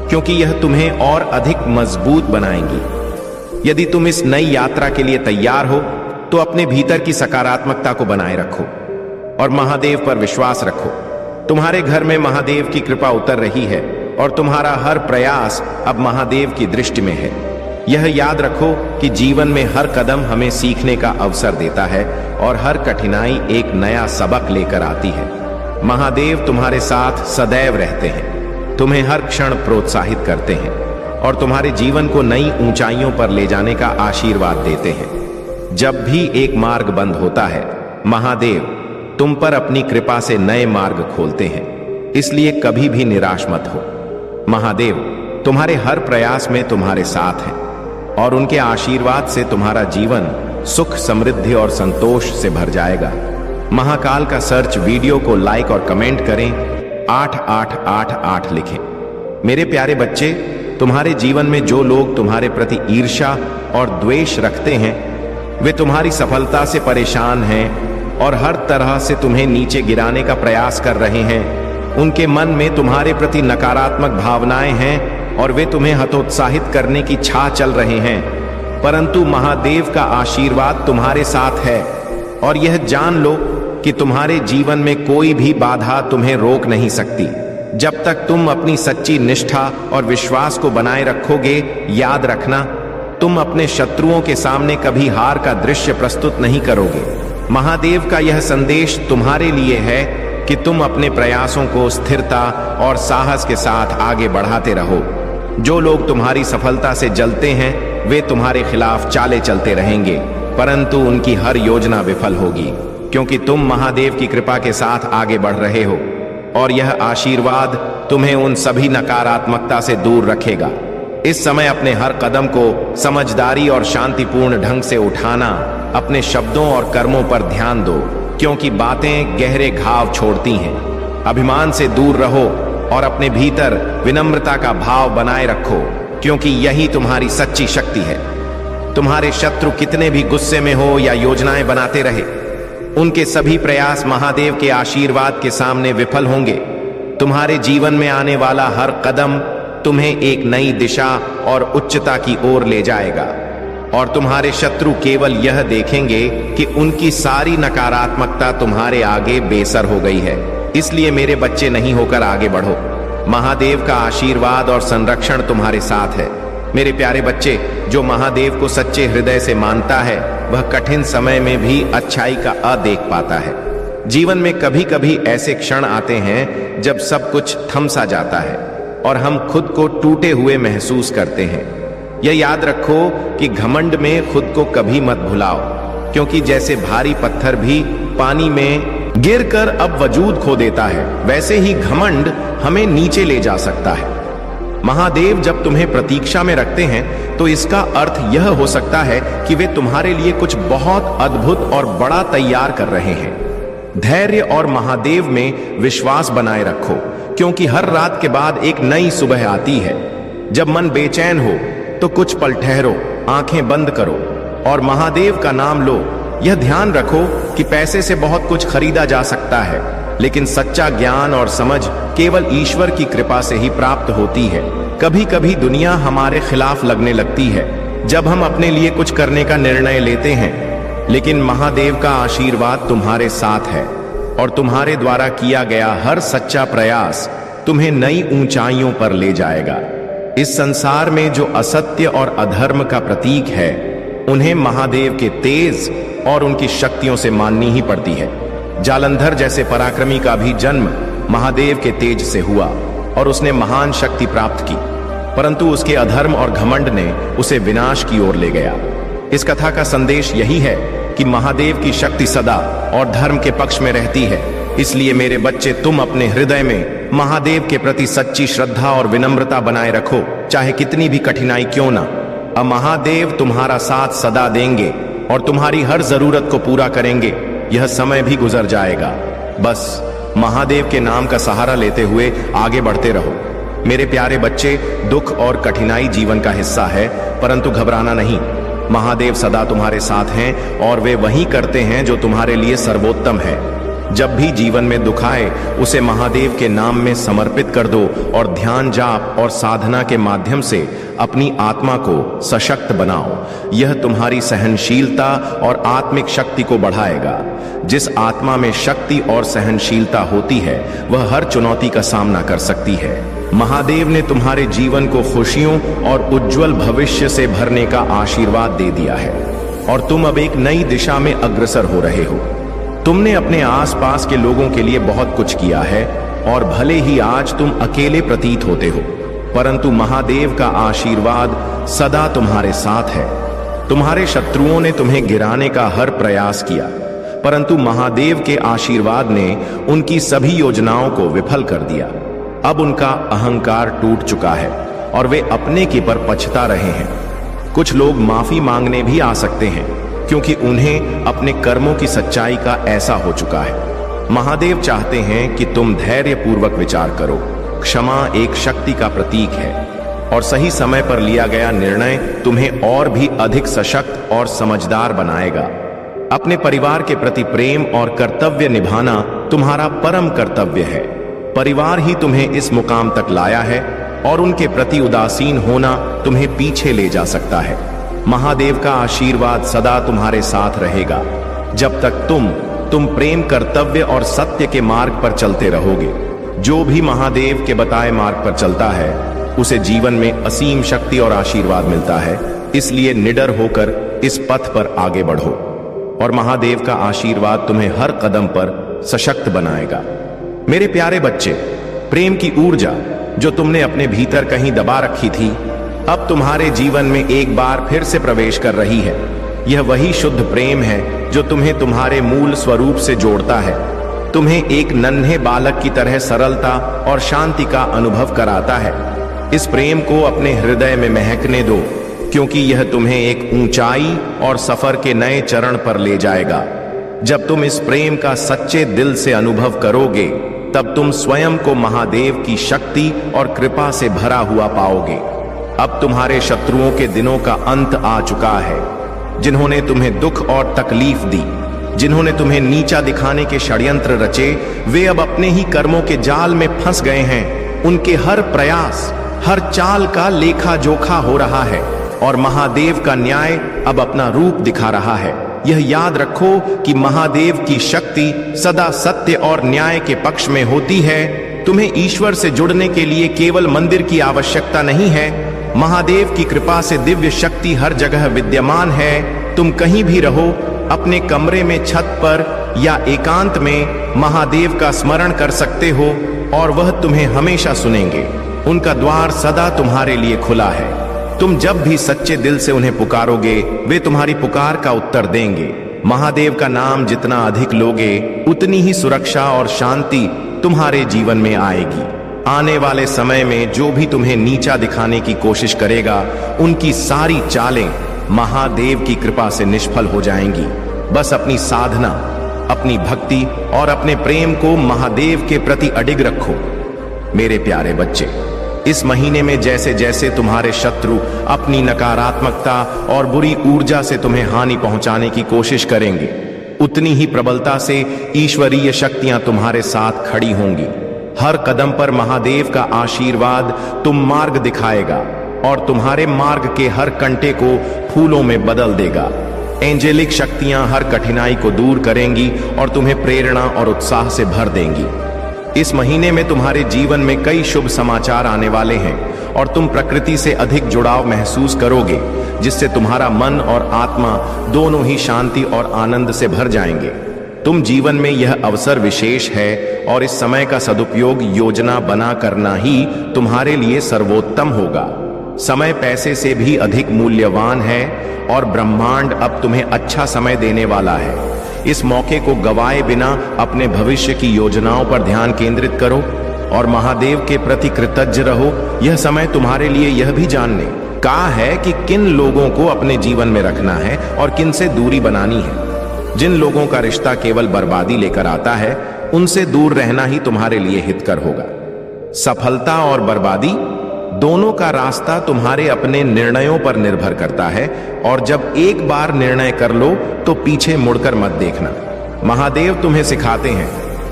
क्योंकि यह तुम्हें और अधिक मजबूत बनाएंगी। यदि तुम इस नई यात्रा के लिए तैयार हो तो अपने भीतर की सकारात्मकता को बनाए रखो और महादेव पर विश्वास रखो। तुम्हारे घर में महादेव की कृपा उतर रही है और तुम्हारा हर प्रयास अब महादेव की दृष्टि में है। यह याद रखो कि जीवन में हर कदम हमें सीखने का अवसर देता है और हर कठिनाई एक नया सबक लेकर आती है। महादेव तुम्हारे साथ सदैव रहते हैं, तुम्हें हर क्षण प्रोत्साहित करते हैं और तुम्हारे जीवन को नई ऊंचाइयों पर ले जाने का आशीर्वाद देते हैं। जब भी एक मार्ग बंद होता है, महादेव तुम पर अपनी कृपा से नए मार्ग खोलते हैं, इसलिए कभी भी निराश मत हो। महादेव तुम्हारे हर प्रयास में तुम्हारे साथ हैं और उनके आशीर्वाद से तुम्हारा जीवन सुख, समृद्धि और संतोष से भर जाएगा। महाकाल का सर्च वीडियो को लाइक और कमेंट करें, 8888 लिखें। मेरे प्यारे बच्चे, तुम्हारे जीवन में जो लोग तुम्हारे प्रति ईर्ष्या और द्वेष रखते हैं, वे तुम्हारी सफलता से परेशान हैं और हर तरह से तुम्हें नीचे गिराने का प्रयास कर रहे हैं। उनके मन में तुम्हारे प्रति नकारात्मक भावनाएं हैं और वे तुम्हें हतोत्साहित करने की छा चल रहे हैं, परंतु महादेव का आशीर्वाद तुम्हारे साथ है और यह जान लो कि तुम्हारे जीवन में कोई भी बाधा तुम्हें रोक नहीं सकती। जब तक तुम अपनी सच्ची निष्ठा और विश्वास को बनाए रखोगे, याद रखना तुम अपने शत्रुओं के सामने कभी हार का दृश्य प्रस्तुत नहीं करोगे। महादेव का यह संदेश तुम्हारे लिए है कि तुम अपने प्रयासों को स्थिरता और साहस के साथ आगे बढ़ाते रहो। जो लोग तुम्हारी सफलता से जलते हैं, वे तुम्हारे खिलाफ चाले चलते रहेंगे, परंतु उनकी हर योजना विफल होगी, क्योंकि तुम महादेव की कृपा के साथ आगे बढ़ रहे हो और यह आशीर्वाद तुम्हें उन सभी नकारात्मकता से दूर रखेगा। इस समय अपने हर कदम को समझदारी और शांतिपूर्ण ढंग से उठाना, अपने शब्दों और कर्मों पर ध्यान दो, क्योंकि बातें गहरे घाव छोड़ती हैं। अभिमान से दूर रहो और अपने भीतर विनम्रता का भाव बनाए रखो, क्योंकि यही तुम्हारी सच्ची शक्ति है। तुम्हारे शत्रु कितने भी गुस्से में हो या योजनाएं बनाते रहे, उनके सभी प्रयास महादेव के आशीर्वाद के सामने विफल होंगे। तुम्हारे जीवन में आने वाला हर कदम तुम्हें एक नई दिशा और उच्चता की ओर ले जाएगा और तुम्हारे शत्रु केवल यह देखेंगे कि उनकी सारी नकारात्मकता तुम्हारे आगे बेसर हो गई है। इसलिए मेरे बच्चे, नहीं होकर आगे बढ़ो। महादेव का आशीर्वाद और संरक्षण तुम्हारे साथ है। मेरे प्यारे बच्चे, जो महादेव को सच्चे हृदय से मानता है वह कठिन समय में भी अच्छाई का अ देख पाता है। जीवन में कभी कभी ऐसे क्षण आते हैं जब सब कुछ थम सा जाता है और हम खुद को टूटे हुए महसूस करते हैं। यह याद रखो कि घमंड में खुद को कभी मत भुलाओ, क्योंकि जैसे भारी पत्थर भी पानी में गिरकर अब वजूद खो देता है, वैसे ही घमंड हमें नीचे ले जा सकता है। महादेव जब तुम्हें प्रतीक्षा में रखते हैं तो इसका अर्थ यह हो सकता है कि वे तुम्हारे लिए कुछ बहुत अद्भुत और बड़ा तैयार कर रहे हैं। धैर्य और महादेव में विश्वास बनाए रखो, क्योंकि हर रात के बाद एक नई सुबह आती है। जब मन बेचैन हो तो कुछ पल ठहरो, आंखें बंद करो और महादेव का नाम लो। यह ध्यान रखो कि पैसे से बहुत कुछ खरीदा जा सकता है, लेकिन सच्चा ज्ञान और समझ केवल ईश्वर की कृपा से ही प्राप्त होती है। कभी कभी दुनिया हमारे खिलाफ लगने लगती है जब हम अपने लिए कुछ करने का निर्णय लेते हैं, लेकिन महादेव का आशीर्वाद तुम्हारे साथ है और तुम्हारे द्वारा किया गया हर सच्चा प्रयास तुम्हें नई ऊंचाइयों पर ले जाएगा। इस संसार में जो असत्य और अधर्म का प्रतीक है, उन्हें महादेव के तेज और उनकी शक्तियों से माननी ही पड़ती है। जालंधर जैसे पराक्रमी का भी जन्म महादेव के तेज से हुआ और उसने महान शक्ति प्राप्त की, परंतु उसके अधर्म और घमंड ने उसे विनाश की ओर ले गया। इस कथा का संदेश यही है कि महादेव की शक्ति सदा और धर्म के पक्ष में रहती है। इसलिए मेरे बच्चे, तुम अपने हृदय में महादेव के प्रति सच्ची श्रद्धा और विनम्रता बनाए रखो, चाहे कितनी भी कठिनाई क्यों ना। अब महादेव तुम्हारा साथ सदा देंगे और तुम्हारी हर जरूरत को पूरा करेंगे। यह समय भी गुजर जाएगा, बस महादेव के नाम का सहारा लेते हुए आगे बढ़ते रहो। मेरे प्यारे बच्चे, दुख और कठिनाई जीवन का हिस्सा है, परंतु घबराना नहीं। महादेव सदा तुम्हारे साथ हैं और वे वही करते हैं जो तुम्हारे लिए सर्वोत्तम है। जब भी जीवन में दुख आए, उसे महादेव के नाम में समर्पित कर दो और ध्यान, जाप और साधना के माध्यम से अपनी आत्मा को सशक्त बनाओ। यह तुम्हारी सहनशीलता और आत्मिक शक्ति को बढ़ाएगा। जिस आत्मा में शक्ति और सहनशीलता होती है, वह हर चुनौती का सामना कर सकती है। महादेव ने तुम्हारे जीवन को खुशियों और उज्जवल भविष्य से भरने का आशीर्वाद दे दिया है और तुम अब एक नई दिशा में अग्रसर हो रहे हो। तुमने अपने आसपास के लोगों के लिए बहुत कुछ किया है और भले ही आज तुम अकेले प्रतीत होते हो, परंतु महादेव का आशीर्वाद सदा तुम्हारे साथ है। तुम्हारे शत्रुओं ने तुम्हें गिराने का हर प्रयास किया, परंतु महादेव के आशीर्वाद ने उनकी सभी योजनाओं को विफल कर दिया। अब उनका अहंकार टूट चुका है और वे अपने की पर पछता रहे हैं। कुछ लोग माफी मांगने भी आ सकते हैं, क्योंकि उन्हें अपने कर्मों की सच्चाई का ऐसा हो चुका है। महादेव चाहते हैं कि तुम धैर्य पूर्वक विचार करो। क्षमा एक शक्ति का प्रतीक है और सही समय पर लिया गया निर्णय तुम्हें और भी अधिक सशक्त और समझदार बनाएगा। अपने परिवार के प्रति प्रेम और कर्तव्य निभाना तुम्हारा परम कर्तव्य है। परिवार ही तुम्हें इस मुकाम तक लाया है और उनके प्रति उदासीन होना तुम्हें पीछे ले जा सकता है। महादेव का आशीर्वाद सदा तुम्हारे साथ रहेगा जब तक तुम प्रेम, कर्तव्य और सत्य के मार्ग पर चलते रहोगे। जो भी महादेव के बताए मार्ग पर चलता है, उसे जीवन में असीम शक्ति और आशीर्वाद मिलता है। इसलिए निडर होकर इस पथ पर आगे बढ़ो और महादेव का आशीर्वाद तुम्हें हर कदम पर सशक्त बनाएगा। मेरे प्यारे बच्चे, प्रेम की ऊर्जा जो तुमने अपने भीतर कहीं दबा रखी थी, अब तुम्हारे जीवन में एक बार फिर से प्रवेश कर रही है। यह वही शुद्ध प्रेम है जो तुम्हें तुम्हारे मूल स्वरूप से जोड़ता है, तुम्हें एक नन्हे बालक की तरह सरलता और शांति का अनुभव कराता है। इस प्रेम को अपने हृदय में महकने दो, क्योंकि यह तुम्हें एक ऊंचाई और सफर के नए चरण पर ले जाएगा। जब तुम इस प्रेम का सच्चे दिल से अनुभव करोगे, तब तुम स्वयं को महादेव की शक्ति और कृपा से भरा हुआ पाओगे। अब तुम्हारे शत्रुओं के दिनों का अंत आ चुका है। जिन्होंने तुम्हें दुख और तकलीफ दी, जिन्होंने तुम्हें नीचा दिखाने के षड्यंत्र रचे, वे अब अपने ही कर्मों के जाल में फंस गए हैं। उनके हर प्रयास, हर चाल का लेखा जोखा हो रहा है और महादेव का न्याय अब अपना रूप दिखा रहा है। यह याद रखो कि महादेव की शक्ति सदा सत्य और न्याय के पक्ष में होती है तुम्हें ईश्वर से जुड़ने के लिए केवल मंदिर की आवश्यकता नहीं है। महादेव की कृपा से दिव्य शक्ति हर जगह विद्यमान है। तुम कहीं भी रहो, अपने कमरे में, छत पर या एकांत में महादेव का स्मरण कर सकते हो और वह तुम्हें हमेशा सुनेंगे। उनका द्वार सदा तुम्हारे लिए खुला है। तुम जब भी सच्चे दिल से उन्हें पुकारोगे, वे तुम्हारी पुकार का उत्तर देंगे। महादेव का नाम जितना अधिक लोगे, उतनी ही सुरक्षा और शांति तुम्हारे जीवन में आएगी। आने वाले समय में जो भी तुम्हें नीचा दिखाने की कोशिश करेगा, उनकी सारी चालें महादेव की कृपा से निष्फल हो जाएंगी। बस अपनी साधना, अपनी भक्ति और अपने प्रेम को महादेव के प्रति अडिग रखो। मेरे प्यारे बच्चे, इस महीने में जैसे जैसे तुम्हारे शत्रु अपनी नकारात्मकता और बुरी ऊर्जा से तुम्हें हानि पहुंचाने की कोशिश करेंगे, उतनी ही प्रबलता से ईश्वरीय शक्तियां तुम्हारे साथ खड़ी होंगी। हर कदम पर महादेव का आशीर्वाद तुम मार्ग दिखाएगा और तुम्हारे मार्ग के हर कंटे को फूलों में बदल देगा। एंजेलिक शक्तियां हर कठिनाई को दूर करेंगी और तुम्हें प्रेरणा और उत्साह से भर देंगी। इस महीने में तुम्हारे जीवन में कई शुभ समाचार आने वाले हैं और तुम प्रकृति से अधिक जुड़ाव महसूस करोगे, जिससे तुम्हारा मन और आत्मा दोनों ही शांति और आनंद से भर जाएंगे। तुम जीवन में यह अवसर विशेष है और इस समय का सदुपयोग योजना बना करना ही तुम्हारे लिए सर्वोत्तम होगा। समय पैसे से भी अधिक मूल्यवान है और ब्रह्मांड अब तुम्हें अच्छा समय देने वाला है। इस मौके को गवाए बिना अपने भविष्य की योजनाओं पर ध्यान केंद्रित करो और महादेव के प्रति कृतज्ञ रहो। यह समय तुम्हारे लिए यह भी जानने का है कि किन लोगों को अपने जीवन में रखना है और किन से दूरी बनानी है। जिन लोगों का रिश्ता केवल बर्बादी लेकर आता है, उनसे दूर रहना ही तुम्हारे लिए हितकर होगा। सफलता और बर्बादी दोनों का रास्ता तुम्हारे अपने निर्णयों पर निर्भर करता है और जब एक बार निर्णय कर लो तो पीछे मुड़कर मत देखना। महादेव तुम्हें सिखाते हैं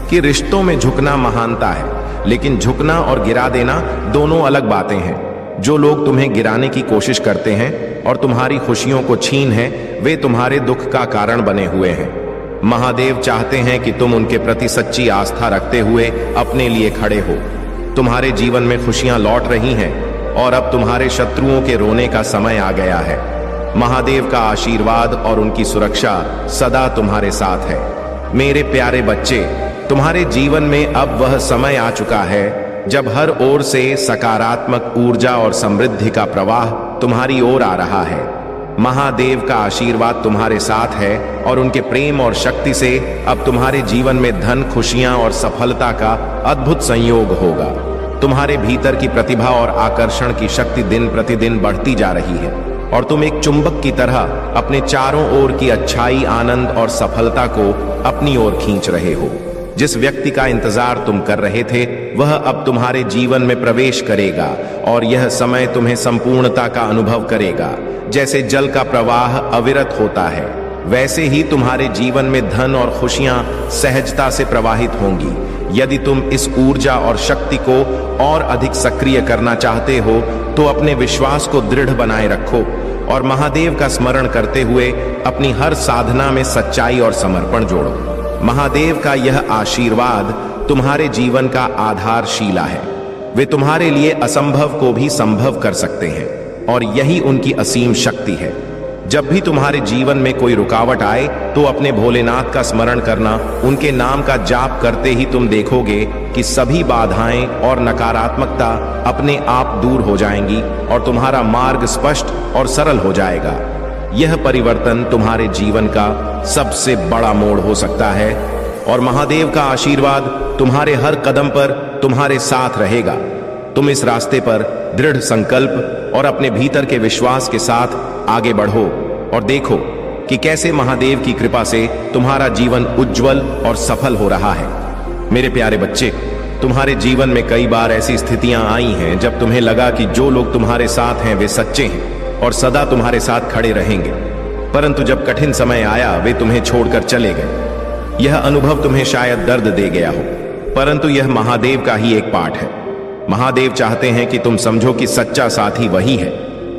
कि रिश्तों में झुकना महानता है, लेकिन झुकना और गिरा देना दोनों अलग बातें हैं। जो लोग तुम्हें गिराने की कोशिश करते हैं और तुम्हारी खुशियों को छीन हैं, वे तुम्हारे दुख का कारण बने हुए हैं। महादेव चाहते हैं कि तुम उनके प्रति सच्ची आस्था रखते हुए अपने लिए खड़े हो। तुम्हारे जीवन में खुशियां लौट रही हैं और अब तुम्हारे शत्रुओं के रोने का समय आ गया है। महादेव का आशीर्वाद और उनकी सुरक्षा सदा तुम्हारे साथ है। मेरे प्यारे बच्चे, तुम्हारे जीवन में अब वह समय आ चुका है जब हर ओर से सकारात्मक ऊर्जा और समृद्धि का प्रवाह तुम्हारी ओर आ रहा है। महादेव का आशीर्वाद तुम्हारे साथ है और उनके प्रेम और शक्ति से अब तुम्हारे जीवन में धन, खुशियां और सफलता का अद्भुत संयोग होगा। तुम्हारे भीतर की प्रतिभा और आकर्षण की शक्ति दिन प्रतिदिन बढ़ती जा रही है और तुम एक चुंबक की तरह अपने चारों ओर की अच्छाई, आनंद और सफलता को अपनी ओर खींच रहे हो। जिस व्यक्ति का इंतजार तुम कर रहे थे, वह अब तुम्हारे जीवन में प्रवेश करेगा और यह समय तुम्हें संपूर्णता का अनुभव करेगा। जैसे जल का प्रवाह अविरत होता है, वैसे ही तुम्हारे जीवन में धन और खुशियां सहजता से प्रवाहित होंगी। यदि तुम इस ऊर्जा और शक्ति को और अधिक सक्रिय करना चाहते हो, तो अपने विश्वास को दृढ़ बनाए रखो और महादेव का स्मरण करते हुए अपनी हर साधना में सच्चाई और समर्पण जोड़ो। महादेव का यह आशीर्वाद तुम्हारे जीवन का आधारशिला है। वे तुम्हारे लिए असंभव को भी संभव कर सकते हैं और यही उनकी असीम शक्ति है। जब भी तुम्हारे जीवन में कोई रुकावट आए, तो अपने भोलेनाथ का स्मरण करना। उनके नाम का जाप करते ही तुम देखोगे कि सभी बाधाएं और नकारात्मकता अपने आप दूर हो जाएंगी और तुम्हारा मार्ग स्पष्ट और सरल हो जाएगा। यह परिवर्तन तुम्हारे जीवन का सबसे बड़ा मोड़ हो सकता है और महादेव का आशीर्वाद तुम्हारे हर कदम पर तुम्हारे साथ रहेगा। तुम इस रास्ते पर दृढ़ संकल्प और अपने भीतर के विश्वास के साथ आगे बढ़ो और देखो कि कैसे महादेव की कृपा से तुम्हारा जीवन उज्जवल और सफल हो रहा है। मेरे प्यारे बच्चे, तुम्हारे जीवन में कई बार ऐसी स्थितियां आई हैं जब तुम्हें लगा कि जो लोग तुम्हारे साथ हैं वे सच्चे हैं और सदा तुम्हारे साथ खड़े रहेंगे, परंतु जब कठिन समय आया, वे तुम्हें छोड़कर चले गए। यह अनुभव तुम्हें शायद दर्द दे गया हो, परंतु यह महादेव का ही एक पाठ है। महादेव चाहते हैं कि तुम समझो कि सच्चा साथी वही है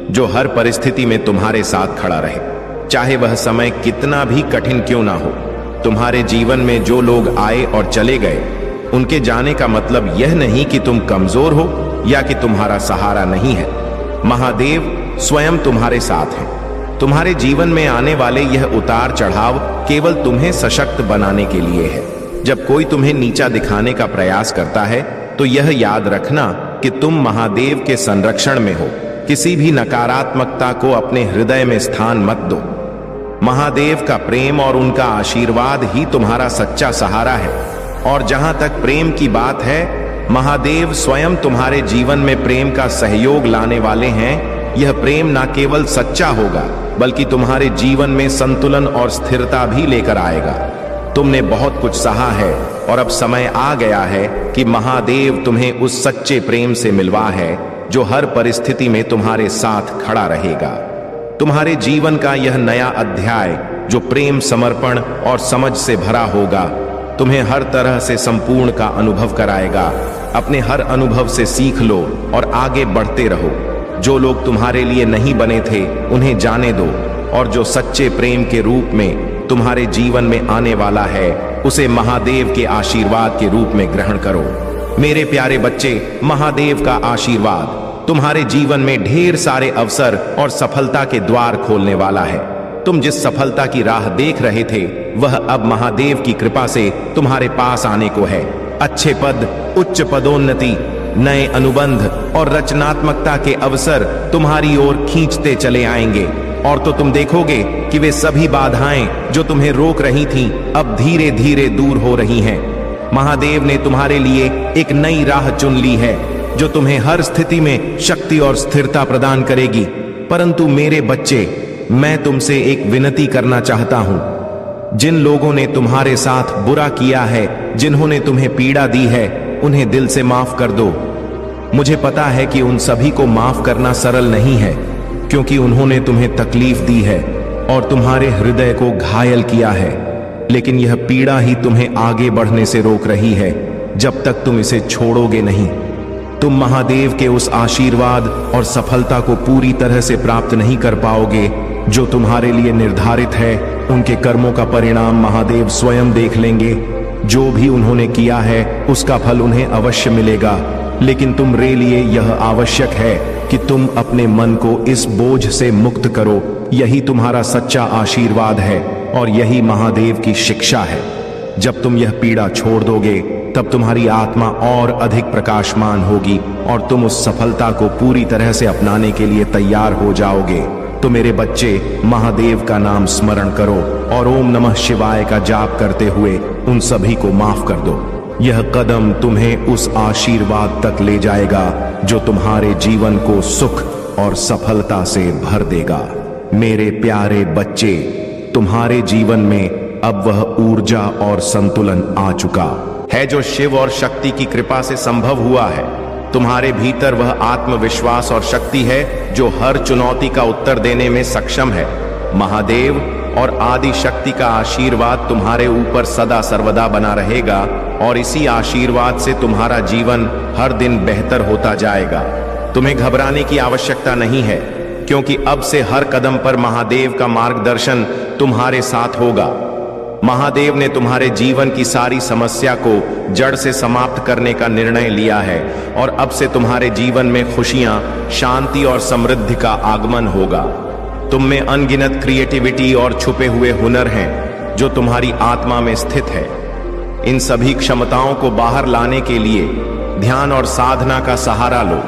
जो हर परिस्थिति में तुम्हारे साथ खड़ा रहे, चाहे वह समय कितना भी कठिन क्यों ना हो। तुम्हारे जीवन में जो लोग आए और चले गए, उनके जाने का मतलब यह नहीं कि तुम कमजोर हो या कि तुम्हारा सहारा नहीं है। महादेव स्वयं तुम्हारे साथ हैं। तुम्हारे जीवन में आने वाले यह उतार चढ़ाव केवल तुम्हें सशक्त बनाने के लिए है। जब कोई तुम्हें नीचा दिखाने का प्रयास करता है तो यह याद रखना कि तुम महादेव के संरक्षण में हो। किसी भी नकारात्मकता को अपने हृदय में स्थान मत दो। महादेव का प्रेम और उनका आशीर्वाद ही तुम्हारा सच्चा सहारा है। और जहां तक प्रेम की बात है, महादेव स्वयं तुम्हारे जीवन में प्रेम का सहयोग लाने वाले हैं। यह प्रेम ना केवल सच्चा होगा बल्कि तुम्हारे जीवन में संतुलन और स्थिरता भी लेकर आएगा। तुमने बहुत कुछ सहा है और अब समय आ गया है कि महादेव तुम्हें उस सच्चे प्रेम से मिलवा है जो हर परिस्थिति में तुम्हारे साथ खड़ा रहेगा। तुम्हारे जीवन का यह नया अध्याय जो प्रेम, समर्पण और समझ से भरा होगा, तुम्हें हर तरह से संपूर्ण का अनुभव कराएगा। अपने हर अनुभव से सीख लो और आगे बढ़ते रहो। जो लोग तुम्हारे लिए नहीं बने थे उन्हें जाने दो, और जो सच्चे प्रेम के रूप में तुम्हारे जीवन में आने वाला है उसे महादेव के आशीर्वाद के रूप में ग्रहण करो। मेरे प्यारे बच्चे, महादेव का आशीर्वाद तुम्हारे जीवन में ढेर सारे अवसर और सफलता के द्वार खोलने वाला है। तुम जिस सफलता की राह देख रहे थे वह अब महादेव की कृपा से तुम्हारे पास आने को है। अच्छे पद, उच्च पदोन्नति, नए अनुबंध और रचनात्मकता के अवसर तुम्हारी ओर खींचते चले आएंगे। और तो तुम देखोगे कि वे सभी बाधाएं जो तुम्हें रोक रही थीं अब धीरे धीरे दूर हो रही हैं। महादेव ने तुम्हारे लिए एक नई राह चुन ली है जो तुम्हें हर स्थिति में शक्ति और स्थिरता प्रदान करेगी। परंतु मेरे बच्चे, मैं तुमसे एक विनती करना चाहता हूं। जिन लोगों ने तुम्हारे साथ बुरा किया है, जिन्होंने तुम्हें पीड़ा दी है, उन्हें दिल से माफ कर दो। मुझे पता है कि उन सभी को माफ करना सरल नहीं है, क्योंकि उन्होंने तुम्हें तकलीफ दी है और तुम्हारे हृदय को घायल किया है। लेकिन यह पीड़ा ही तुम्हें आगे बढ़ने से रोक रही है जब तक तुम इसे छोड़ोगे नहीं। तुम महादेव के उस आशीर्वाद और सफलता को पूरी तरह से प्राप्त नहीं कर पाओगे जो तुम्हारे लिए निर्धारित है। उनके कर्मों का परिणाम महादेव स्वयं देख लेंगे। जो भी उन्होंने किया है उसका फल उन्हें अवश्य मिलेगा। लेकिन तुम्हारे लिए यह आवश्यक है कि तुम अपने मन को इस बोझ से मुक्त करो। यही तुम्हारा सच्चा आशीर्वाद है और यही महादेव की शिक्षा है। जब तुम यह पीड़ा छोड़ दोगे तब तुम्हारी आत्मा और अधिक प्रकाशमान होगी और तुम उस सफलता को पूरी तरह से अपनाने के लिए तैयार हो जाओगे। तो मेरे बच्चे, महादेव का नाम स्मरण करो और ओम नमः शिवाय का जाप करते हुए उन सभी को माफ कर दो। यह कदम तुम्हें उस आशीर्वाद तक ले जाएगा जो तुम्हारे जीवन को सुख और सफलता से भर देगा। मेरे प्यारे बच्चे, तुम्हारे जीवन में अब वह ऊर्जा और संतुलन आ चुका है जो शिव और शक्ति की कृपा से संभव हुआ है। तुम्हारे भीतर वह आत्मविश्वास और शक्ति है जो हर चुनौती का उत्तर देने में सक्षम है। महादेव और आदि शक्ति का आशीर्वाद तुम्हारे ऊपर सदा सर्वदा बना रहेगा और इसी आशीर्वाद से तुम्हारा जीवन हर दिन बेहतर होता जाएगा। तुम्हें घबराने की आवश्यकता नहीं है, क्योंकि अब से हर कदम पर महादेव का मार्गदर्शन तुम्हारे साथ होगा। महादेव ने तुम्हारे जीवन की सारी समस्या को जड़ से समाप्त करने का निर्णय लिया है और अब से तुम्हारे जीवन में खुशियां, शांति और समृद्धि का आगमन होगा। तुम में अनगिनत क्रिएटिविटी और छुपे हुए हुनर हैं जो तुम्हारी आत्मा में स्थित है। इन सभी क्षमताओं को बाहर लाने के लिए ध्यान और साधना का सहारा लो।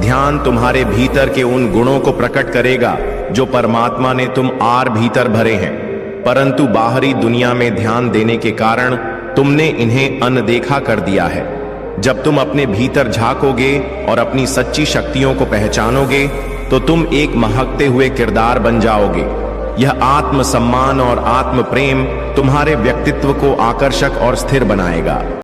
ध्यान तुम्हारे भीतर के उन गुणों को प्रकट करेगा जो परमात्मा ने तुम आर भीतर भरे हैं, परंतु बाहरी दुनिया में ध्यान देने के कारण तुमने इन्हें अनदेखा कर दिया है। जब तुम अपने भीतर झांकोगे और अपनी सच्ची शक्तियों को पहचानोगे तो तुम एक महकते हुए किरदार बन जाओगे। यह आत्म सम्मान और आत्म प्रेम तुम्हारे व्यक्तित्व को आकर्षक और स्थिर बनाएगा।